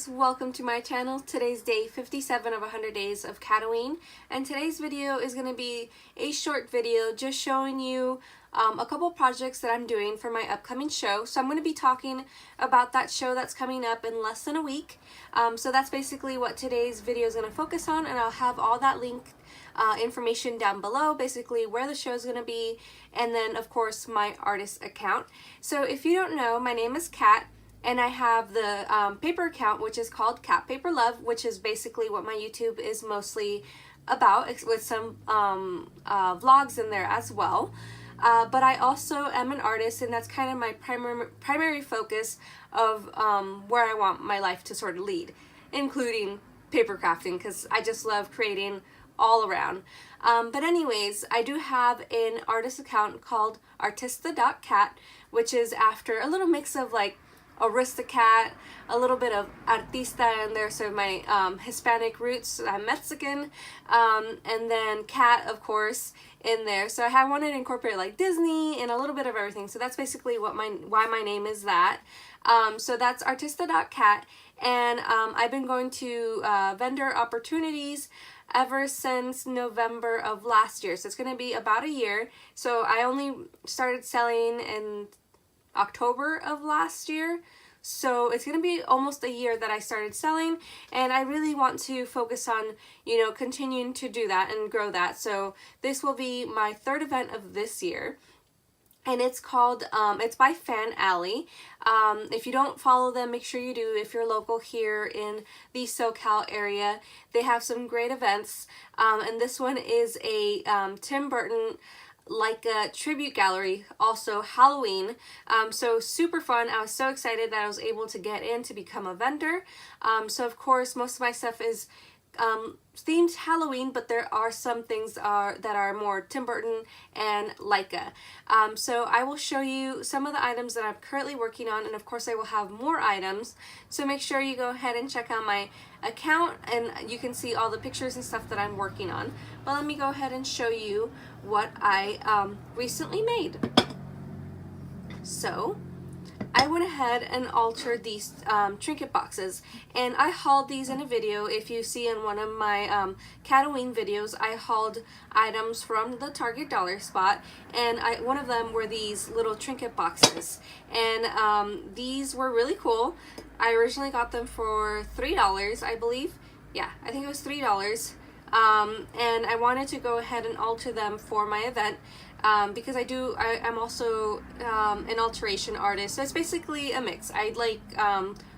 guys, welcome to my channel. Today's day 57 of 100 days of Katoween, and today's video is going to be a short video just showing you a couple projects that I'm doing for my upcoming show. So I'm going to be talking about that show that's coming up in less than a week. So that's basically what today's video is going to focus on, and I'll have all that link information down below, basically where the show is going to be, and then of course my artist account. So if you don't know, my name is Kat. And I have the paper account, which is called Cat Paper Love, which is basically what my YouTube is mostly about, with some vlogs in there as well. But I also am an artist, and that's kind of my primary focus of where I want my life to sort of lead, including paper crafting, because I just love creating all around. But anyways, I do have an artist account called artista.cat, which is after a little mix of like Aristocat, a little bit of artista in there, so my Hispanic roots, I'm Mexican, and then cat, of course, in there. So I wanted to incorporate like Disney and a little bit of everything. So that's basically what why my name is that. So that's artista.cat, and I've been going to vendor opportunities ever since November of last year. So it's going to be about a year. So I only started selling in October of last year, so it's going to be almost a year that I started selling, and I really want to focus on, you know, continuing to do that and grow that. So this will be my third event of this year, and it's called it's by FanAlley. If you don't follow them, make sure you do. If you're local here in the SoCal area, they have some great events, and this one is a Tim Burton like a tribute gallery, also Halloween. So super fun. I was so excited that I was able to get in to become a vendor. So of course most of my stuff is themed Halloween, but there are some things that are more Tim Burton and Leica. So I will show you some of the items that I'm currently working on, and of course I will have more items. So make sure you go ahead and check out my account, and you can see all the pictures and stuff that I'm working on. But let me go ahead and show you what I recently made. So I went ahead and altered these trinket boxes, and I hauled these in a video. If you see in one of my Katoween videos, I hauled items from the Target dollar spot, and one of them were these little trinket boxes, and these were really cool. I originally got them for $3, I believe. Yeah, I think it was $3. And I wanted to go ahead and alter them for my event, because I'm also an alteration artist. So it's basically a mix. I like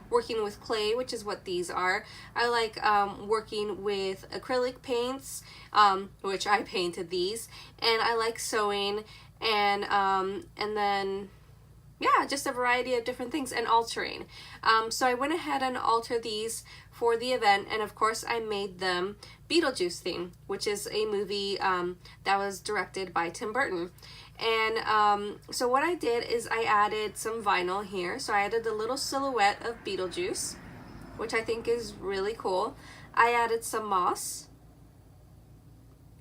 working with clay, which is what these are. I like working with acrylic paints, which I painted these, and I like sewing, and then yeah, just a variety of different things, and altering. So I went ahead and altered these for the event, and of course I made them Beetlejuice theme, which is a movie that was directed by Tim Burton. And so what I did is I added some vinyl here. So I added the little silhouette of Beetlejuice, which I think is really cool. I added some moss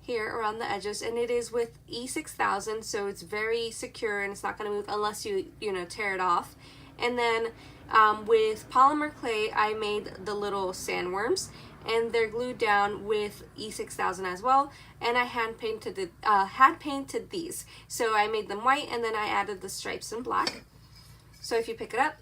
here around the edges, and it is with E6000, so it's very secure and it's not going to move unless you tear it off. And then with polymer clay, I made the little sandworms, and they're glued down with E6000 as well, and I had painted these. So I made them white, and then I added the stripes in black. So if you pick it up,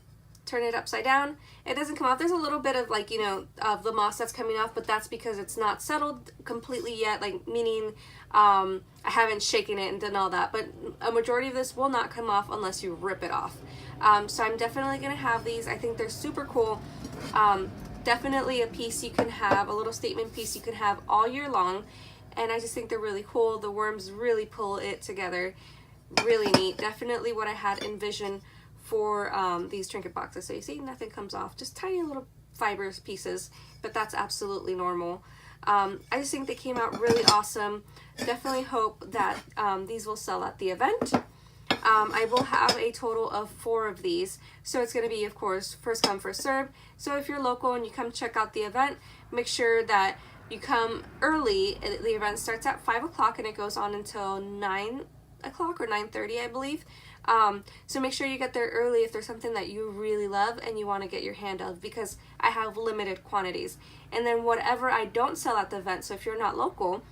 turn it upside down, it doesn't come off. There's a little bit of like, of the moss that's coming off, but that's because it's not settled completely yet, like meaning I haven't shaken it and done all that, but a majority of this will not come off unless you rip it off. So I'm definitely gonna have these. I think they're super cool. Definitely a piece you can have, a little statement piece you can have all year long, and I just think they're really cool. The worms really pull it together. Really neat. Definitely what I had envisioned for these trinket boxes. So you see, nothing comes off, just tiny little fibrous pieces, but that's absolutely normal. I just think they came out really awesome. Definitely hope that these will sell at the event. I will have a total of 4 of these, so it's going to be, of course, first come, first serve. So if you're local and you come check out the event, make sure that you come early. The event starts at 5 o'clock and it goes on until 9 o'clock or 9:30, I believe. So make sure you get there early if there's something that you really love and you want to get your hand of, because I have limited quantities. And then whatever I don't sell at the event, so if you're not local,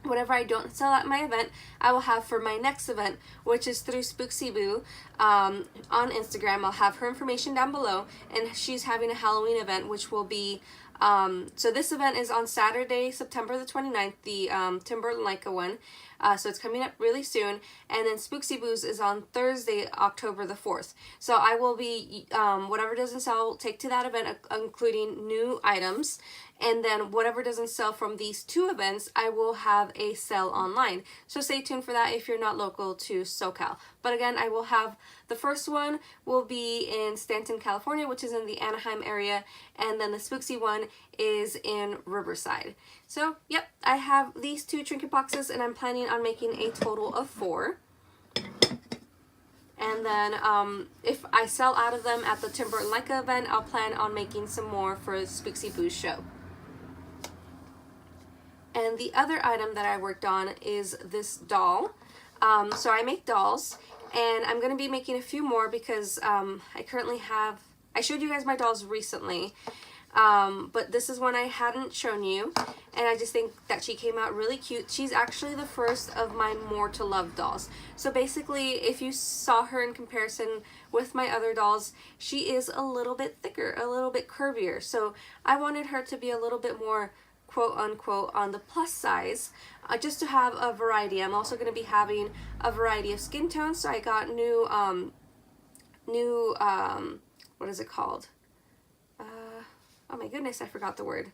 whatever I don't sell at my event, I will have for my next event, which is through Spooksy Boo on Instagram. I'll have her information down below, and she's having a Halloween event, which will be, so this event is on Saturday, September the 29th, the Tim Burton Leica one. So it's coming up really soon. And then Spooksy Boo's is on Thursday, October the 4th. So I will be, whatever doesn't sell, take to that event, including new items. And then whatever doesn't sell from these two events, I will have a sale online. So stay tuned for that if you're not local to SoCal. But again, I will have, the first one will be in Stanton, California, which is in the Anaheim area. And then the Spooksy one is in Riverside. So, yep, I have these two trinket boxes, and I'm planning on making a total of 4. And then if I sell out of them at the Tim Burton Leica event, I'll plan on making some more for Spooksy Boo's show. And the other item that I worked on is this doll. So I make dolls, and I'm going to be making a few more because I currently have, I showed you guys my dolls recently, but this is one I hadn't shown you, and I just think that she came out really cute. She's actually the first of my more to love dolls. So basically, if you saw her in comparison with my other dolls, she is a little bit thicker, a little bit curvier. So I wanted her to be a little bit more quote unquote on the plus size, just to have a variety. I'm also going to be having a variety of skin tones, so I got new what is it called? Oh my goodness, I forgot the word.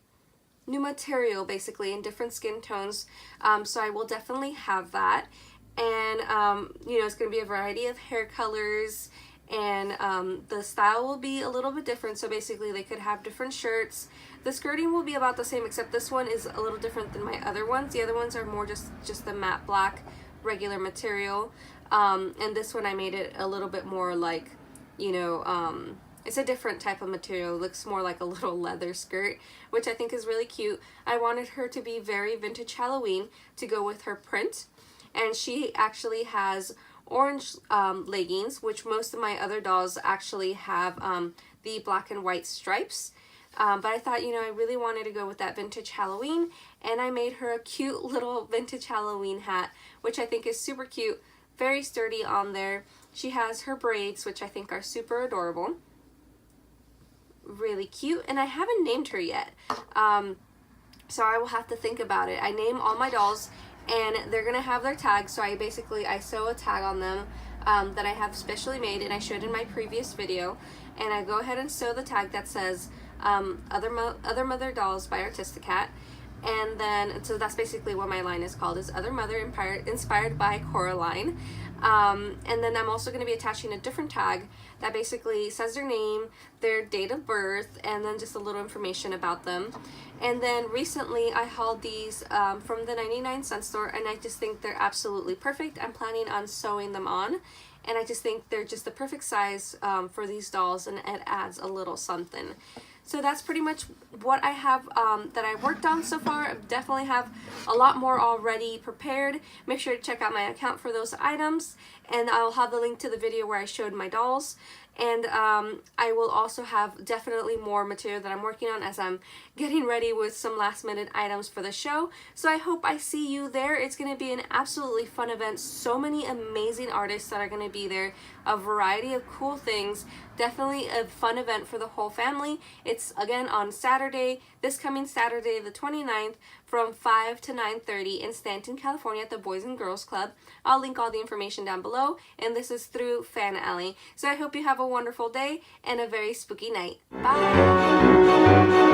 New material, basically, in different skin tones. So I will definitely have that. And, you know, it's going to be a variety of hair colors. And the style will be a little bit different. So basically, they could have different shirts. The skirting will be about the same, except this one is a little different than my other ones. The other ones are more just the matte black, regular material. And this one I made it a little bit more like, you know, it's a different type of material. It looks more like a little leather skirt, which I think is really cute. I wanted her to be very vintage Halloween to go with her print. And she actually has orange leggings, which most of my other dolls actually have the black and white stripes. But I thought, you know, I really wanted to go with that vintage Halloween, and I made her a cute little vintage Halloween hat, which I think is super cute, very sturdy on there. She has her braids, which I think are super adorable. Really cute, and I haven't named her yet, so I will have to think about it. I name all my dolls, and they're gonna have their tags, so I sew a tag on them that I have specially made, and I showed in my previous video, and I go ahead and sew the tag that says Other Mother Dolls by Artisticat. And then, so that's basically what my line is called, is Other Mother inspired by Coraline. And then I'm also going to be attaching a different tag that basically says their name, their date of birth, and then just a little information about them. And then recently I hauled these from the 99-cent store, and I just think they're absolutely perfect. I'm planning on sewing them on, and I just think they're just the perfect size for these dolls, and it adds a little something. So that's pretty much what I have that I worked on so far. I definitely have a lot more already prepared. Make sure to check out my account for those items, and I'll have the link to the video where I showed my dolls. And I will also have definitely more material that I'm working on as I'm getting ready with some last minute items for the show. So I hope I see you there. It's going to be an absolutely fun event. So many amazing artists that are going to be there. A variety of cool things. Definitely a fun event for the whole family. It's again on Saturday, this coming Saturday the 29th, from 5 to 9:30 in Stanton, California at the Boys and Girls Club. I'll link all the information down below, and this is through FanAlley. So I hope you have a wonderful day and a very spooky night. Bye!